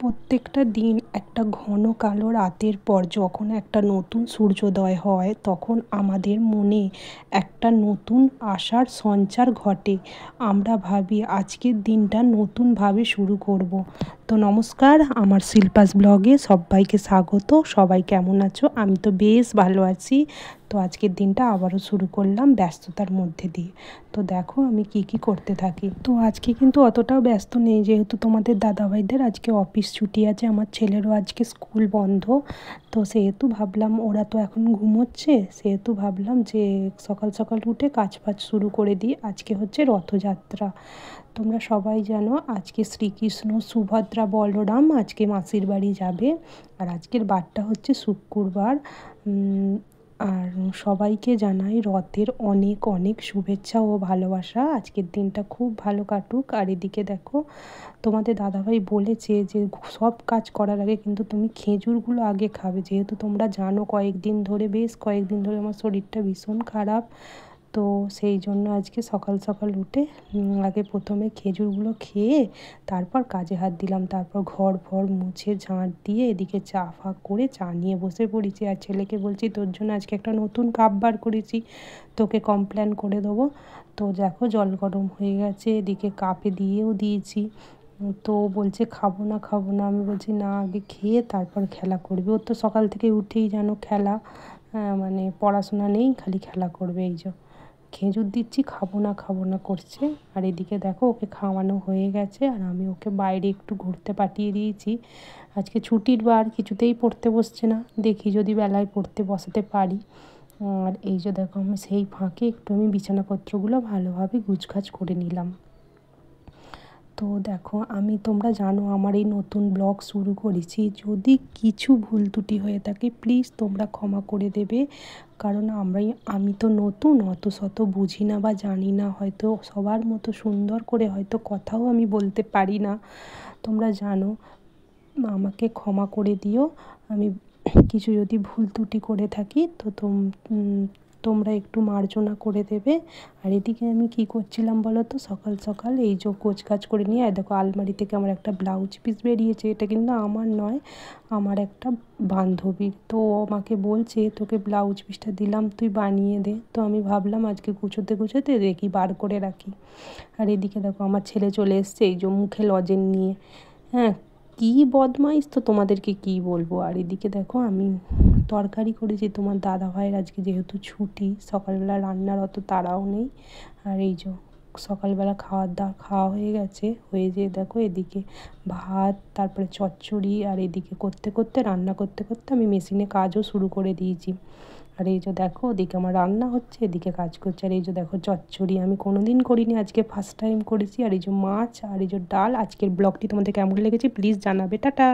প্রত্যেকটা দিন একটা ঘন কালো রাতের পর যখন একটা নতুন সূর্যোদয় হয় তখন আমাদের মনে একটা নতুন আশার সঞ্চার ঘটে। আমরা ভাবি আজকের দিনটা নতুনভাবে শুরু করব। তো নমস্কার, আমার শিল্পাস ব্লগে সবাইকে স্বাগত। সবাই কেমন আছো? আমি তো বেশ ভালো আছি। তো আজকের দিনটা আবারও শুরু করলাম ব্যস্ততার মধ্যে দিয়ে। তো দেখো আমি কি করতে থাকি। তো আজকে কিন্তু অতটাও ব্যস্ত নেই, যেহেতু তোমাদের দাদাভাইদের আজকে অফিস ছুটি আছে, আমার ছেলেরও আজকে স্কুল বন্ধ। তো সেহেতু ভাবলাম, ওরা তো এখন ঘুমোচ্ছে, সেহেতু ভাবলাম যে সকাল সকাল উঠে কাজ ফাজ শুরু করে দিই। আজকে হচ্ছে রথযাত্রা। তোমরা সবাই জানো আজকে শ্রীকৃষ্ণ, সুভদ্রা, বলরাম আজকে মাসির বাড়ি যাবে। আর আজকের বারটা হচ্ছে শুক্রবার। আর সবাইকে জানাই রথের অনেক অনেক শুভেচ্ছা ও ভালোবাসা। আজকের দিনটা খুব ভালো কাটুক। আর এদিকে দেখো, তোমাদের দাদাভাই বলেছে যে সব কাজ করার আগে কিন্তু তুমি খেজুরগুলো আগে খাবে, যেহেতু তোমরা জানো বেশ কয়েকদিন ধরে আমার শরীরটা ভীষণ খারাপ। তো সেই জন্য আজকে সকাল সকাল উঠে আগে প্রথমে খেজুরগুলো খেয়ে তারপর কাজে হাত দিলাম। তারপর ঘর ফর মুছে ঝাঁট দিয়ে এদিকে চা ফা করে চা নিয়ে বসে পড়েছি। আর ছেলেকে বলছি, তোর জন্য আজকে একটা নতুন কাপ বার করেছি, তোকে কমপ্লেন করে দেবো। তো দেখো জল গরম হয়ে গেছে, এদিকে কাপে দিয়েও দিয়েছি। তো বলছে খাবো না খাবো না। আমি বলছি না, আগে খেয়ে তারপর খেলা করবে। ওর তো সকাল থেকে উঠেই যেন খেলা, মানে পড়াশোনা নেই, খালি খেলা করবে। এই যে খেজুর দিচ্ছি, খাবো না খাবো না করছে। আর এদিকে দেখো ওকে খাওয়ানো হয়ে গেছে, আর আমি ওকে বাইরে একটু ঘুরতে পাঠিয়ে দিয়েছি। আজকে ছুটির বার, কিছুতেই পড়তে বসছে না, দেখি যদি বেলায় পড়তে বসাতে পারি। আর এই যে দেখো আমি সেই ফাঁকে একটু বিছানাপত্রগুলো ভালোভাবে গুছগাছ করে নিলাম। তো দেখো তোমরা জানো আমার এই নতুন ব্লগ শুরু করেছি, যদি কিছু ভুল ত্রুটি হয়ে থাকে প্লিজ তোমরা ক্ষমা করে দেবে। কারণ আমি তো নতুন, অত শত বুঝি না বা জানি না, হয়তো সবার মতো সুন্দর করে হয়তো কথাও আমি বলতে পারি না। তোমরা জানো, আমাকে ক্ষমা করে দিও। আমি কিছু যদি ভুল ত্রুটি করে থাকি তো তোমরা একটু মার্জনা করে দেবে। আর এদিকে আমি কি করছিলাম বলো তো, সকাল সকাল এই যে গোছগাছ করে নিয়ে, আর দেখো আলমারি থেকে আমার একটা ব্লাউজ পিস বেরিয়েছে। এটা কিন্তু আমার নয়, আমার একটা বান্ধবীর। তো ও আমাকে বলছে তোকে ব্লাউজ পিসটা দিলাম, তুই বানিয়ে দে। তো আমি ভাবলাম আজকে গুছোতে গুছোতে দেখি বার করে রাখি। আর এদিকে দেখো আমার ছেলে চলে এসছে এই যে মুখে লজেন নিয়ে। হ্যাঁ, কী বদমাইশ তো তোমাদেরকে কী বলবো। আর এদিকে দেখো আমি তরকারি করেছি, তোমার দাদাভাইয়ের আজকে যেহেতু ছুটি, সকালবেলা রান্নার অত তাড়াও নেই। আর এই যে সকালবেলা খাওয়া হয়ে গেছে, হয়ে যেয়ে দেখো এদিকে ভাত, তারপরে চচ্চড়ি, আর এদিকে রান্না করতে করতে আমি মেশিনে কাজও শুরু করে দিয়েছি। আর এই যে দেখো ওদিকে আমার রান্না হচ্ছে, এদিকে কাজ করছে। আর এই যে দেখো চচ্চড়ি আমি কোনোদিন করিনি, আজকে ফার্স্ট টাইম করেছি। আর এই যে মাছ, আর এই যে ডাল। আজকের ব্লগটি তোমাদের কেমন লেগেছে প্লিজ জানাবে। টাটা।